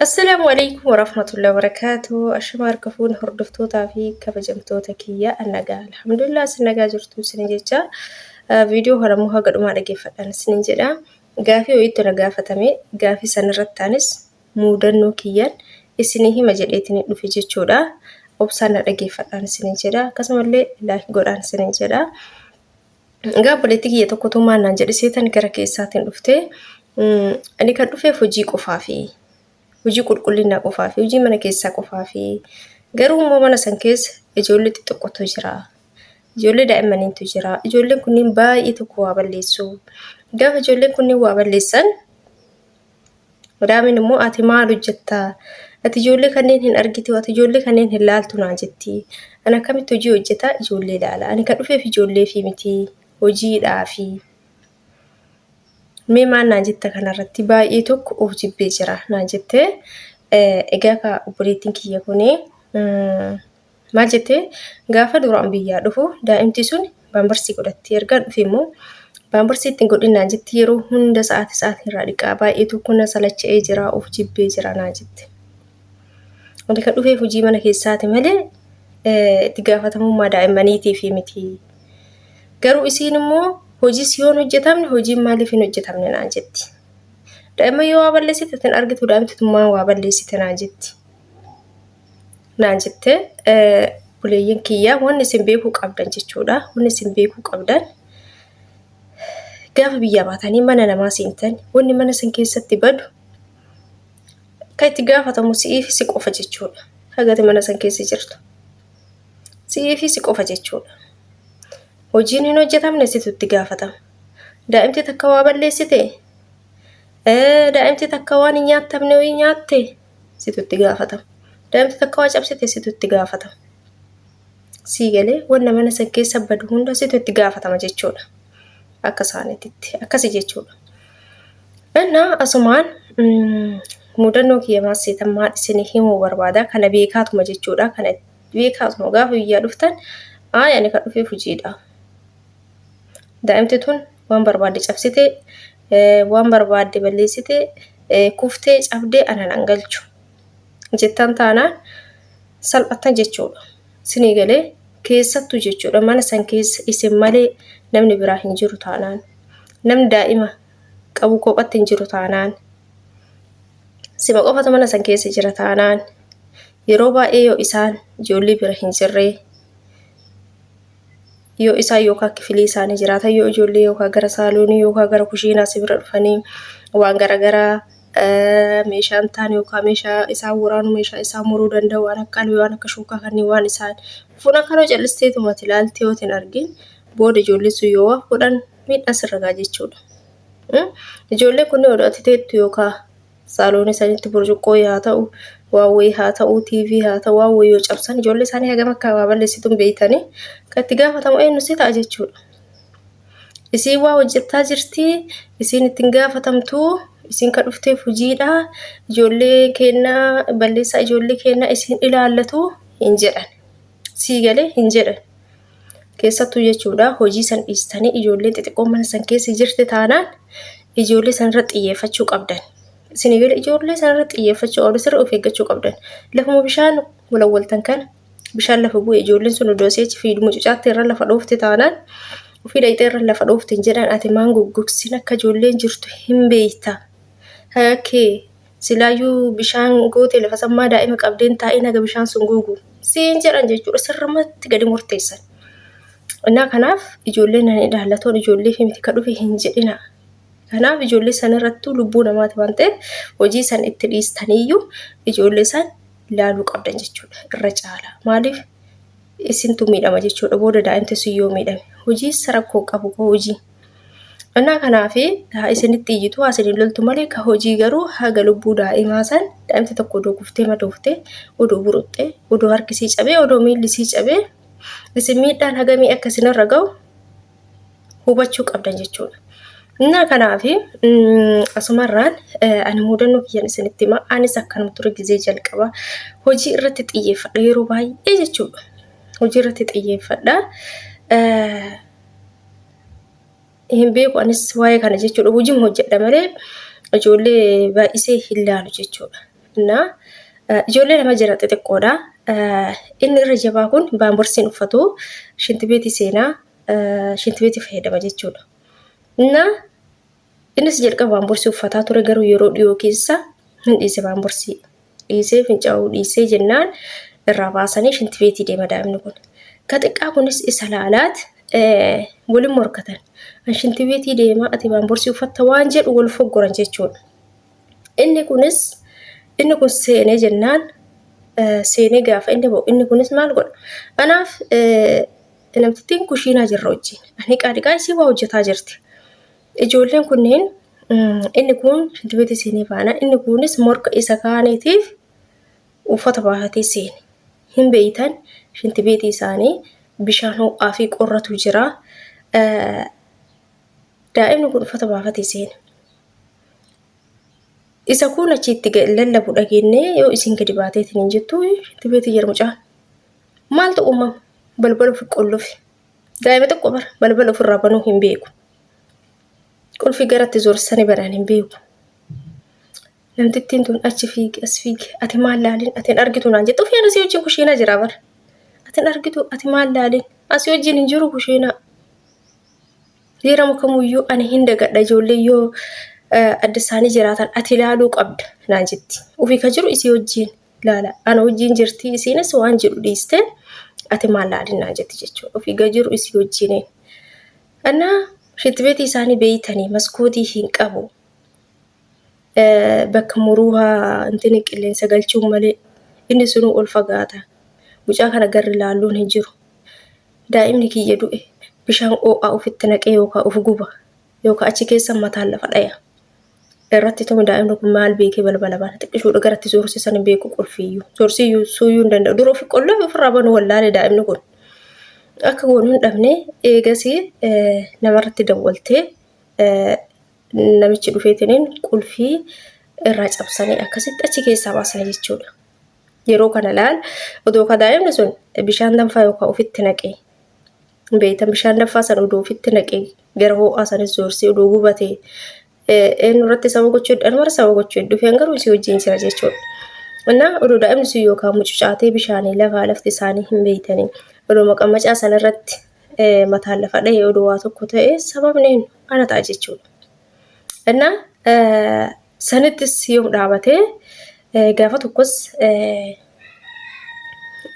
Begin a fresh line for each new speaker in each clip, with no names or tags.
Assalaamu alaykum warahmatullahi wabarakatuh. Ashama harkafuun hordoftootaa fi kabajamtoota kiyya nagaa. Alhamdulillah isin nagaa jirtu isin jecha viidiyoo kanammoo haga dhumaa dhaggeeffadhaan isin jedha. Gaafii wayiitu na gaafatame gaafii sanarrattaanis muudannoo kiyyaan isinii hima jedheetiin dhufe jechuudha. Obsaan na dhaggeeffadhaan isin jedha. Akkasumallee laayik godhaan isin jedha. Gaabboleetti kiyya tokkotu maannaan jedhiseetan gara keessaatiin dhufte. Ani kan dhufeef hojii qofaafi. Hojii qulqullinaa qofaafi hojii mana keessaa qofaafi garuu immoo mana san keessa ijoollee xixiqqootu jira. Ijoollee daa'immaniitu jira. Ijoolleen kunniin baay'ee tokko waa balleessu. Gaafa ijoolleen kunniin waa balleessan madaamin immoo ati maal hojjettaa? Ati ijoollee kanneen hin argitu, ati ijoollee kanneen hin laaltu naan jetti. Ani akkamitti hojii hojjetaa ijoollee ilaala. Ani kan dhufeef ijoollee fi miti hojiidhaafi. Mee maan naan jetta kanarratti baay'ee tokko of jibbee jira naan jettee egaa ka obboleettiin kiyya kunii maal jettee gaafa duraan biyyaa dhufu daa'imti sun baambarsii godhatti ergaan dhufe immoo baambarsii ittiin godhin naan jetti yeroo hunda sa'aatii irraa dhiqaa baay'ee tokko na salacha'ee jira of jibbee jira naan jette. Wanti kan dhufeef hojii mana keessaati malee itti gaafatamummaa daa'immaniitiif miti. Garuu isiin immoo hojii siyoon hojjetamne hojiin maaliif hin hojjetamne naan jetti. Daa'imman yoo waa balleessite tin argitu daa'imtitummaa waa balleessite naan jetti. Naan jettee buleeyyiin kiyyaa wanni isin beekuu qabdan jechuudha. Wanni isin beekuu qabdan gaafa biyyaa baatanii mana namaa seentan wanni mana san keessatti badu kan itti gaafatamu si'ii fi si qofa jechuudha. Hagati mana san keessa jirtu. Si'ii fi si qofa jechuudha. Hojiin hin hojjetamne situ itti gaafatama. Daa'imti takka waa balleessite daa'imti takka waan hin nyaattamne wayii nyaatte situ itti gaafatama. Daa'imti takka waa cabsite situ itti gaafatama. Sii galee wanna mana san keessa badu hunda situ itti gaafatama jechuudha. Akka isaaniitti akkasi jechuudha. Innaa asumaan muudannoo kiyya maaseetan maal isinii himuu barbaada kana beekaatuma jechuudha. Kana beekaatuma gaafa biyyaa dhuftan ani kan dhufeef hojiidha. Daa'imti tun waan barbaadde cabsite, waan barbaadde balleessite, kuftee cabdee ana nan galchu. Jettan taanaan salphattan jechuudha. Sinii galee keessattuu jechuudha mana san keessa isin malee namni biraa hin jiru taanaan, namni daa'ima qabu kophatti hin jiru taanaan, sima qofatu mana san keessa jira taanaan, yeroo baay'ee yoo isaan ijoollee bira hin jirree yoo isaan yookaan kifilii isaanii jiraatan yoo ijoollee yookaan gara saaloonii yookaan gara kushiinaa si bira dhufanii waan garaagaraa meeshaan ta'an yookaan meeshaa isaan waraanu meeshaa isaan muruu danda'u waan akka albii waan akka shuukaa kanneen waan isaan fuudhan kanoo callisteetumatti ilaaltee yoo hin argin booda ijoollee sun yoo fuudhan miidhaa sirra ga'a jechuudha. Ijoollee kunneen oduu yookaan saaloonii sanitti burcuqqoo haa ta'u waan wayii haa ta'u TV haa ta'u waan wayii yoo cabsan ijoollee isaanii hagam akka waa balleessituun beeytanii kan itti gaafatamu eenyu si ta'a jechuudha. Isiin waa hojjettaa jirti isiin ittiin gaafatamtu isiin kan dhufteef hojiidha ijoollee kennaa balleessaa ijoollee kennaa isiin ilaallatu hin jedhan. Sii galee hin jedhan. Keessattuu jechuudha hojii san dhiistanii ijoollee xixiqqoo mana san keessa jirti taanaan ijoollee san irratti xiyyeeffachuu qabdan. Isin galee ijoollee san irratti xiyyeeffachuu qabdu sirrii of eeggachuu qabdan. Lafuma bishaan walawwaltan kana bishaan lafa bu'e ijoolleen sun iddoo seechi fi mucucaatti irra lafa dhoofte taanaan ofii dhayitee irra lafa dhoofte hin jedhan ati maan goggogsin akka ijoolleen jirtu hin beeyta. Haakee silaayyuu bishaan goote lafa sammaa daa'ima qabdeen taa'ee naga bishaan sun guugu siin jedhan jechuudha sirrumatti gadi murteessan. Innaa kanaaf ijoolleen ani ilaallatoon ijoollee fi miti kan dhufe hin jedhina. Kanaaf ijoollee san irrattuu lubbuu namaati waan ta'eef hojii san itti dhiistaniyyuu ijoollee san ilaaluu qabdan jechuudha irra caala. Maaliif isintu miidhama jechuudha booda daa'imti sun yoo miidhame hojii rakkoo qabu koo hojii. Innaa kanaaf isinitti iyyitu isin loltu malee ka hojii garuu haga lubbuu daa'imaa san daa'imti tokko odoo guftee madooftee odoo buruxxee odoo harkisii cabee odoo miillisii cabee isin miidhaan hagamii akka isinirra ga'u hubachuu qabdan jechuudha. Innaa kanaaf asumarraan ani muudannoo kiyyaan isinitti hima anis akkanuma ture gizee jalqaba hojii irratti xiyyeeffadha yeroo baay'ee jechuudha. Hojii irratti xiyyeeffadha. Hin beeku anis waa'ee kana jechuudha hojiin hojjedha malee ijoollee baay'isee hin laalu jechuudha. Innaa ijoollee lama jira xixiqqoodha. Inni irra jabaa kun baambursiin uffatu shinti beetii seenaa shinti beetii fayyadama jechuudha. Innaa innis jalqaba baambursii uffataa ture garuu yeroo dhiyoo keessa hin dhiise baambursii dhiisee fincaa'uu dhiisee jennaan irraa baasanii shinti beetii deema daa'imni kun. Ka xiqqaa kunis isa laalaat waliin morkatan. Shinti beetii deemaa ati baambursii uffatta waan jedhu wal foggoran jechuudha. Inni kun seenee jennaan seenee gaafa inni ba'u inni kunis maal godha? Anaaf namtittiin kushiinaa jirra wajjin. Ani qaadhiqaa isii waa hojjetaa jirti. Ijoolleen kunneen inni kun shinti beetii seenee baana inni kunis morka isa kaaniitiif uffata baafatee seene. Hin beeytan shinti beetii isaanii bishaan ho'aa fi qorratu jira. Daa'imni kun uffata baafatee seene. Isa kun achitti lallabu dhageennee yoo isin gadi baateetiin hin jettu shinti beetii jedhamu caa. Maaltu uumama? Balbala ofii qollofi. Daa'ima xiqqoo bara balbala ofirraa banuu hin beeku. Qulfii garatti zoorsanii banaan hin beeku. Namtittiin tun achi fiigi as fiigi ati maal laalin ati hin argitu naan jettu ofii asii wajjin kushiinaa jira bara. Ati hin argitu ati maal laalin asii wajjin hin jiru kushiinaa. Yeroo mukamuyyuu ani hin dagadha ijoollee yoo adda isaanii jiraatan ati ilaaluu qabda naan jetti. Ofii ka jiru isii wajjin laala. Ana wajjin jirti isiinis waan jedhu dhiistee ati maal laalin naan jetti jechuudha. Ofii ka jiru isii wajjin. Annaa shinti beetii isaanii beeytanii maskootii hin qabu. Bakka muruuhaa intini qilleensa galchuun malee inni sunuu ol fagaata. Mucaa kana garri laalluun hin jiru. Daa'imni kiyya du'e bishaan ho'aa ofitti naqee yookaan of guba yookaan achi keessa mataan lafa dhaya. Irratti tumi daa'imni kun maal beekee balbala bana xiqqishuudha garatti zoorsisan hin beeku qulfiyyuu. Zoorsiyyuu suuyyuu hin danda'u. Dura ofii qolloo ofirraa banuu wallaale daa'imni kun. Akka goonuu hin dhabne eegasii namarratti dawwaltee namichi dhufeetiniin qulfii irraa cabsanii akkasitti achi keessaa baasanii jechuudha. Yeroo kana laal odoo ka daa'imni sun bishaan danfaa yookaan ofitti naqee beeytan bishaan danfaa sana odoo ofitti naqee gara ho'aa sanis zoorsii odoo gubatee eenyurratti saba gochuu dhalmara saba gochuu dhufeen garuu isii wajjin jira jechuudha. Innaa odoo daa'imni sun yookaan mucucaatee bishaanii lafaa lafti isaanii hin beeytanii odoo maqammacaa sanarratti mataan lafa dhahee odoo waa tokko ta'ee sababni ana ta'a jechuudha. Innaa sanittis yoo dhaabatee gaafa tokkos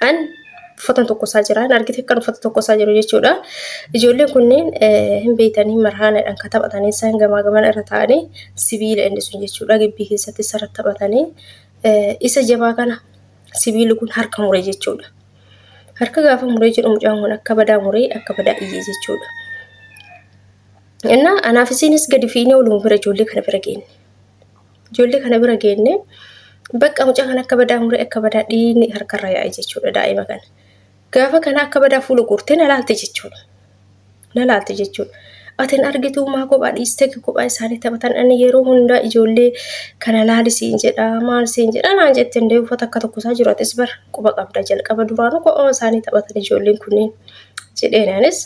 an uffata tokkosaa jira argite kan uffata tokkosaa jiru jechuudha. Ijoolleen kunneen hin beeytanii marhaanaadhaan ka taphatanii isaan gamaa gaman irra taa'anii sibiila inni sun jechuudha gibbii keessatti sarara taphatanii isa jabaa kana sibiilli kun harka muree jechuudha. Harka gaafa muree jedhu mucaan kun akka badaa muree akka badaa iyyee jechuudha. Innaa anaaf isiinis gadi fiinee oluma bira ijoollee kana bira geenne. Ijoollee kana bira geenne bakka mucaa kana akka badaa muree akka badaa dhiigni harkarra yaa'e jechuudha daa'ima kana. Gaafa kana akka badaa fuula guurtee na laalte jechuudha. Na laalte jechuudha. Atiin argitu maa kophaa dhiistee kophaa isaanii taphatan ani yeroo hundaa ijoollee kana laalisiin jedha maal siin jedha naan jettee indee uffata akka tokkosaa jiru atis bara quba qabda jalqaba duraanuu kophaa isaanii taphatan ijoolleen kunneen jedheenaanis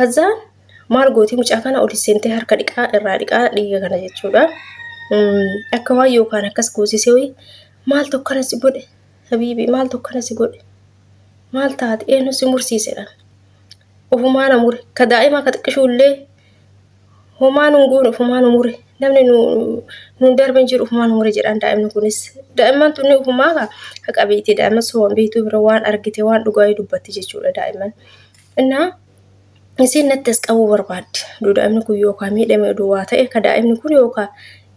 hazaan maal gootii mucaa kana oli seentee harka dhiqaa irraa dhiqaa dhiiga kana jechuudha. Akka waan yookaan akkas goosisee wayii maal tokkana si godhe habiibii maal tokkana si godhe maal taate eenyu si mursiisedha. Ofumaa na mure ka daa'imaa ka xiqqishuullee homaa nunguun ofumaa nu mure namni nun darban jiru ofumaa nu mure jedhan daa'imni kunis. Daa'imman tunni ofumaa ka qabeetii daa'imman soowwan beektuu bira waan argite waan dhugaa dubbatti jechuudha daa'imman. Innaa isiin natti as qabuu barbaadde daa'imni kun yookaan miidhame duwwaa ta'e ka daa'imni kun yookaan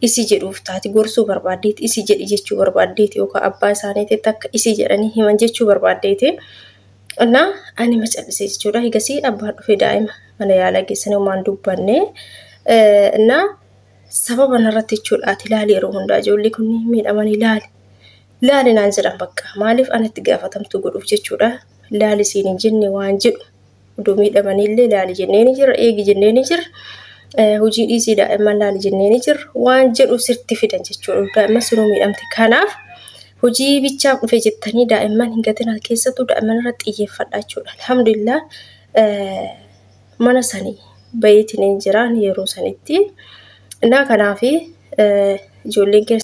isii jedhuuf taati gorsuu barbaaddeeti isii jedhi jechuu barbaaddeeti yookaan abbaa isaaniitti akka isii jedhanii himan jechuu barbaaddeeti. Innaa ani macallisee jechuudha. Egasii abbaan dhufee daa'ima mana yaalaa geessanii waan dubbanne innaa sababa narratti jechuudha ati ilaali yeroo hundaa ijoollee kunniin miidhaman ilaali naan jedhan bakka maaliif anatti gaafatamtu godhuuf jechuudha. Ilaali siin hin jenne waan jedhu oduu miidhamanillee ilaali jennee ni jira eegi jennee ni jira. Hojii dhiisii daa'imman ilaali jennee ni jira waan jedhu sirti fidan jechuudha. Daa'imman sunuu miidhamte kanaaf hojii bichaaf dhufe jettanii daa'imman hin gatinaa keessattuu daa'imman irratti xiyyeeffadhaa jechuudha. Alhamdulillah mana sanii bayeetiin hin jiraan yeroo sanitti. Innaa kanaafi ijoolleen keessa